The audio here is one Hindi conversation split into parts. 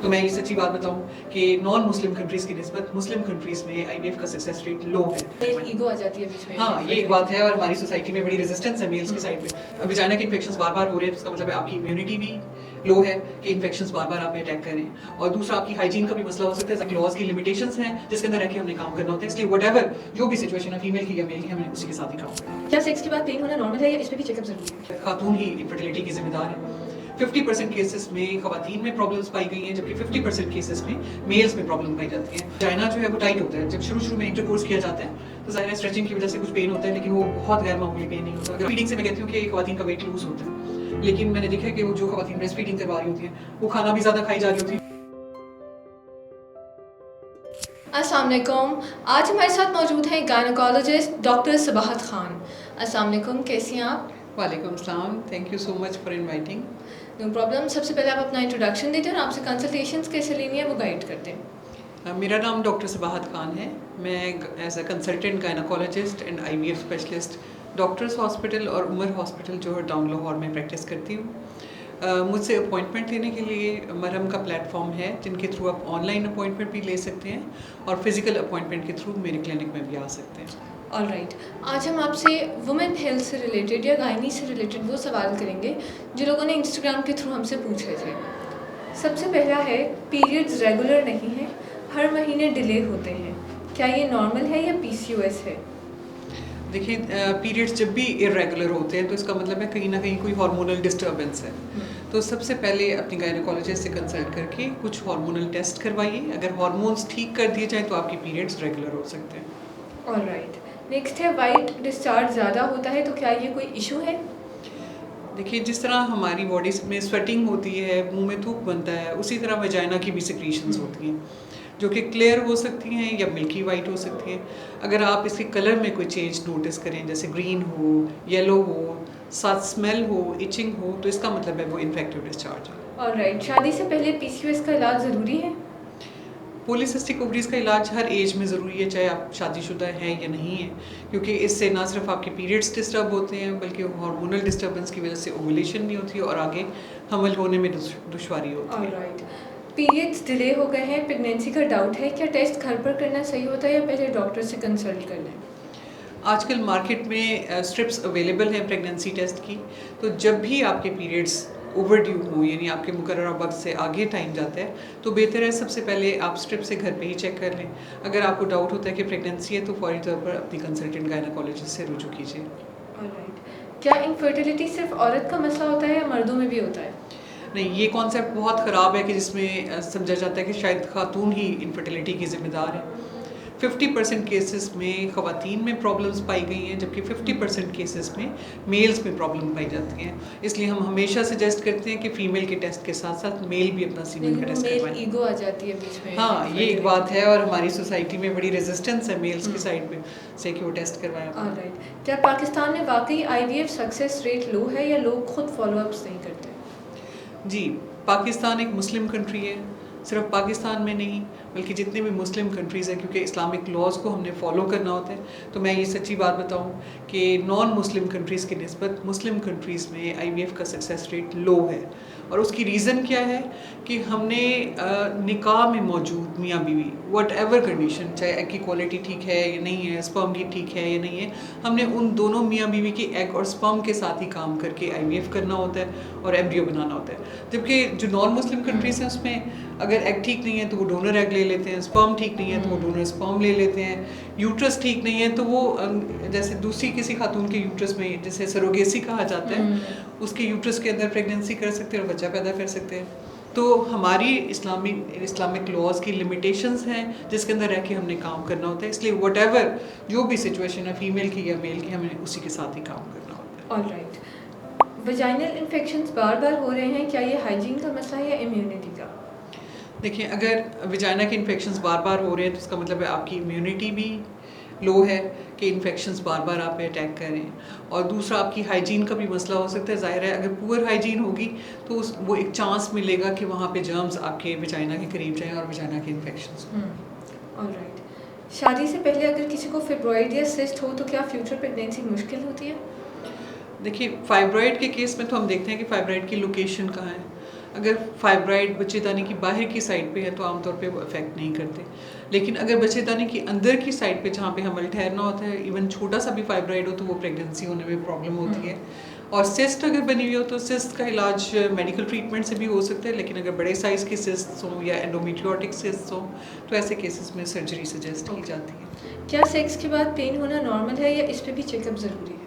तो मैं ये सच्ची बात बताऊं कि नॉन मुस्लिम कंट्रीज़ की निस्बत मुस्लिम कंट्रीज़ में IVF का सक्सेस रेट लो है। ईगो आ जाती है बीच में। हाँ, ये एक बात है और हमारी सोसाइटी में बड़ी रेजिस्टेंस है मेल्स की साइड पे। विजाइना के इन्फेक्शंस बार-बार हो रहे हैं, तो इसका मतलब है आपकी इम्यूनिटी भी लो है कि इन्फेक्शंस बार-बार आप पे अटैक कर रहे हैं। और दूसरा आपकी हाइजीन का भी मसला हो सकता है, क्लॉज की लिमिटेशंस हैं जिसके अंदर रह के हमने काम करना होता है। इसलिए व्हाटएवर जो भी सिचुएशन है फीमेल की या मेल की, हमें उसी के साथ ही काम करना है। क्या सेक्स के बाद पेन होना नॉर्मल है या इसमें भी चेकअप जरूरी है? खातून ही इनफर्टिलिटी की जिम्मेदार है। 50% केसेस में खवातीन में प्रॉब्लम्स पाई गई हैं, जबकि 50% केसेस में मेल्स में प्रॉब्लम पाई जाती है। चाइना जो है वो टाइट होता है। जब शुरू में इंटरकोर्स किया जाता है तो ज़ाहिर है स्ट्रेचिंग की वजह से कुछ पेन होता है, लेकिन वो बहुत गैर मामूली पेन नहीं होता। फीडिंग से मैं कहती हूँ कि खवातीन का वेट लूज होता है, लेकिन मैंने देखा है कि वो जो खवातीन ब्रेस्ट फीडिंग करवा रही होती हैं वो खाना भी ज़्यादा खाई जा रही होती है। अस्सलाम वालेकुम। आज हमारे साथ मौजूद हैं गायनोकोलॉजिस्ट डॉक्टर सबाहत खान। अस्सलाम वालेकुम, कैसी हैं आप? वालेकुम सलाम, thank you so much for inviting. No problem. सबसे पहले आप अपना इंट्रोडक्शन देते हैं और आपसे कंसल्टेशंस कैसे लेनी है वो गाइड करते हैं। मेरा नाम डॉक्टर सबाहत खान है। मैं as a consultant gynaecologist and IVF specialist doctors hospital और उमर हॉस्पिटल जो है टाउन लाहौर में प्रैक्टिस करती हूँ। मुझसे अपॉइंटमेंट लेने के लिए मरहम का प्लेटफॉर्म है जिनके थ्रू आप ऑनलाइन अपॉइंटमेंट भी ले सकते हैं और फिज़िकल अपॉइंटमेंट के थ्रू मेरे क्लिनिक में भी आ सकते हैं। ऑलराइट, आज हम आपसे वुमेन हेल्थ से रिलेटेड या गायनी से रिलेटेड वो सवाल करेंगे जो लोगों ने इंस्टाग्राम के थ्रू हमसे पूछे थे। सबसे पहला है, पीरियड्स रेगुलर नहीं है, हर महीने डिले होते हैं, क्या ये नॉर्मल है या PCOS है? देखिए, पीरियड्स जब भी इरेगुलर होते हैं तो इसका मतलब है कहीं ना कहीं कोई हार्मोनल डिस्टर्बेंस है। तो सबसे पहले अपनी गायनोकोलॉजिस्ट से कंसल्ट करके कुछ हार्मोनल टेस्ट करवाइए। अगर हार्मोन्स ठीक कर दिए जाएँ तो आपकी पीरियड्स रेगुलर हो सकते हैं। ऑलराइट, नेक्स्ट है, वाइट डिस्चार्ज ज़्यादा होता है तो क्या ये कोई इशू है? देखिए, जिस तरह हमारी बॉडी में स्वेटिंग होती है, मुंह में थूक बनता है, उसी तरह वजाइना की भी सिक्रीशंस होती हैं जो कि क्लियर हो सकती हैं या मिल्की वाइट हो सकती हैं। अगर आप इसके कलर में कोई चेंज नोटिस करें, जैसे ग्रीन हो, येलो हो, साथ स्मेल हो, इचिंग हो, तो इसका मतलब है वो इन्फेक्टिव डिस्चार्ज है। ऑलराइट, शादी से पहले PCOS का इलाज ज़रूरी है? पॉलीसिस्टिक ओवरीज का इलाज हर एज में ज़रूरी है, चाहे आप शादीशुदा हैं या नहीं है, क्योंकि इससे ना सिर्फ आपके पीरियड्स डिस्टर्ब होते हैं बल्कि हार्मोनल डिस्टर्बेंस की वजह से ओवुलेशन नहीं होती है और आगे हमल होने में दुश्वारी होती है। ऑलराइट, पीरियड्स डिले हो गए हैं, प्रेगनेंसी का डाउट है, क्या टेस्ट घर पर करना सही होता है या पहले डॉक्टर से कंसल्ट कर लें? आजकल मार्केट में स्ट्रिप्स अवेलेबल हैं प्रेगनेंसी टेस्ट की। तो जब भी आपके पीरियड्स ओवरड्यू हो, यानी आपके मुकर्ररा वक्त से आगे टाइम जाता है, तो बेहतर है सबसे पहले आप स्ट्रिप से घर पे ही चेक कर लें। अगर आपको डाउट होता है कि प्रेगनेंसी है तो फौरी तौर पर अपनी कंसल्टेंट गायनोकोलॉजिस्ट से रुजू कीजिए। ऑलराइट, क्या इनफर्टिलिटी सिर्फ औरत का मसला होता है या मर्दों में भी होता है? नहीं, ये कॉन्सेप्ट बहुत ख़राब है कि जिसमें समझा जाता है कि शायद खातून ही इनफर्टिलिटी की ज़िम्मेदार है। 50% केसेस में खवातीन में प्रॉब्लम्स पाई गई हैं, जबकि 50% केसेस में मेल्स में प्रॉब्लम पाई जाती हैं। इसलिए हम हमेशा सजेस्ट करते हैं कि फ़ीमेल के टेस्ट के साथ साथ मेल भी अपना सीमेन का टेस्ट करवाएं। ईगो आ जाती है बीच में। हाँ, ये एक बात है और हमारी सोसाइटी में बड़ी रेजिस्टेंस है मेल्स की साइड पे से कि वो टेस्ट करवाएं। ऑलराइट, क्या पाकिस्तान में वाकई IVF सक्सेस रेट लो है या लोग खुद फॉलोअप्स नहीं करते? जी, पाकिस्तान एक मुस्लिम कंट्री है। सिर्फ पाकिस्तान में नहीं बल्कि जितने भी मुस्लिम कंट्रीज़ हैं, क्योंकि इस्लामिक लॉज को हमने फॉलो करना होता है, तो मैं ये सच्ची बात बताऊं कि नॉन मुस्लिम कंट्रीज़ की निस्बत मुस्लिम कंट्रीज़ में IVF का सक्सेस रेट लो है। और उसकी रीज़न क्या है कि हमने निकाह में मौजूद मियाँ बीवी व्हाटएवर कंडीशन, चाहे एग की क्वालिटी ठीक है या नहीं है, स्पर्म की ठीक है या नहीं है, हमने उन दोनों मियाँ बीवी की एग और स्पर्म के साथ ही काम करके IVF करना होता है और एम्ब्रियो बनाना होता है। जबकि जो नॉन मुस्लिम कंट्रीज़ हैं उसमें अगर एग ठीक नहीं है तो वो डोनर एग ले लेते हैं, स्पर्म ठीक नहीं है तो वो डोनर स्पर्म ले लेते हैं, यूट्रस ठीक नहीं है तो वो जैसे दूसरी किसी खातून के यूट्रस में, जैसे सरोगेसी कहा जाता है, उसके यूट्रस के अंदर प्रेगनेंसी कर सकते हैं और बच्चा पैदा कर सकते हैं। तो हमारी इस्लामिक लॉज की लिमिटेशंस हैं जिसके अंदर रह के हमने काम करना होता है। इसलिए व्हाटएवर जो भी सिचुएशन है फीमेल की या मेल की, हमें उसी के साथ ही काम करना होता है। ऑलराइट, वजाइनल इन्फेक्शंस बार बार हो रहे हैं, क्या ये हाइजीन का मसला है या इम्यूनिटी का? देखिए, अगर विजाइना के इन्फेक्शंस बार बार हो रहे हैं तो इसका मतलब है आपकी इम्यूनिटी भी लो है कि इन्फेक्शंस बार बार आप पे अटैक कर रहे हैं। और दूसरा आपकी हाइजीन का भी मसला हो सकता है। ज़ाहिर है अगर पुअर हाइजीन होगी तो वो एक चांस मिलेगा कि वहाँ पे जर्म्स आपके विजाइना के करीब जाएँ और विजाइना के इन्फेक्शंस। ऑलराइट, शादी से पहले अगर किसी को फिब्रॉइड या सिस्ट हो तो क्या फ्यूचर प्रेगनेंसी मुश्किल होती है? देखिए, फाइब्रॉइड के केस में तो हम देखते हैं कि फाइब्रॉइड की लोकेशन कहाँ है। अगर फाइब्राइड बच्चेदानी की बाहर की साइड पे है तो आमतौर पे वो अफेक्ट नहीं करते, लेकिन अगर बच्चेदानी की अंदर की साइड पे जहाँ पे हमल ठहरना होता है, इवन छोटा सा भी फाइब्राइड हो तो वो प्रेगनेंसी होने में प्रॉब्लम होती है। और सिस्ट अगर बनी हुई हो तो सिस्ट का इलाज मेडिकल ट्रीटमेंट से भी हो सकता है, लेकिन अगर बड़े साइज़ की सिस्ट हों या एंडोमेट्रियोटिक सिस्ट हों तो ऐसे केसेस में सर्जरी सजेस्ट की जाती है। क्या सेक्स के बाद पेन होना नॉर्मल है या इस पे भी चेकअप ज़रूरी है?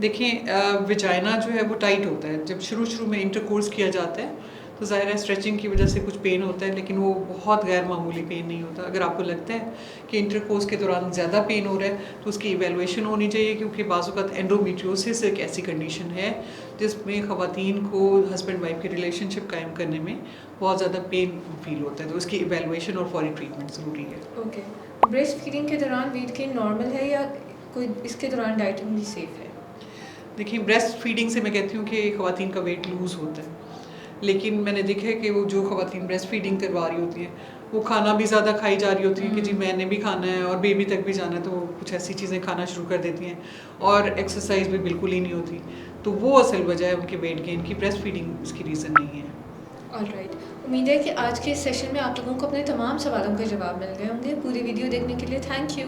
देखें, विजाइना जो है वो टाइट होता है जब शुरू में इंटरकोर्स किया जाता है, तो ज़ाहिर है स्ट्रेचिंग की वजह से कुछ पेन होता है, लेकिन वो बहुत गैर मामूली पेन नहीं होता। अगर आपको लगता है कि इंटरकोर्स के दौरान ज़्यादा पेन हो रहा है तो उसकी इवैल्यूएशन होनी चाहिए, क्योंकि बाज़ औक़ात एंडोमेट्रियोसिस एक ऐसी कंडीशन है जिसमें ख़वातीन को हस्बैंड वाइफ की रिलेशनशिप कायम करने में बहुत ज़्यादा पेन फील होता है, तो उसकी इवैल्यूएशन और फौरी ट्रीटमेंट ज़रूरी है। ओके, ब्रेस्ट फीडिंग के दौरान वेट गेन नॉर्मल है या कोई इसके दौरान डाइटिंग भी सेफ है? देखिए, ब्रेस्ट फीडिंग से मैं कहती हूँ कि ख़वातीन का वेट लूज़ होता है, लेकिन मैंने देखा है कि वो जो ख़वातीन ब्रेस्ट फीडिंग करवा रही होती हैं वो खाना भी ज़्यादा खाई जा रही होती है कि जी मैंने भी खाना है और बेबी तक भी जाना है, तो वो कुछ ऐसी चीज़ें खाना शुरू कर देती हैं और एक्सरसाइज भी बिल्कुल ही नहीं होती, तो वो असल वजह है उनके वेट गेन की। ब्रेस्ट फीडिंग इसकी रीज़न नहीं है। ऑलराइट, उम्मीद है कि आज के इस सेशन में आप लोगों को अपने तमाम सवालों के जवाब मिल गए होंगे। पूरी वीडियो देखने के लिए थैंक यू।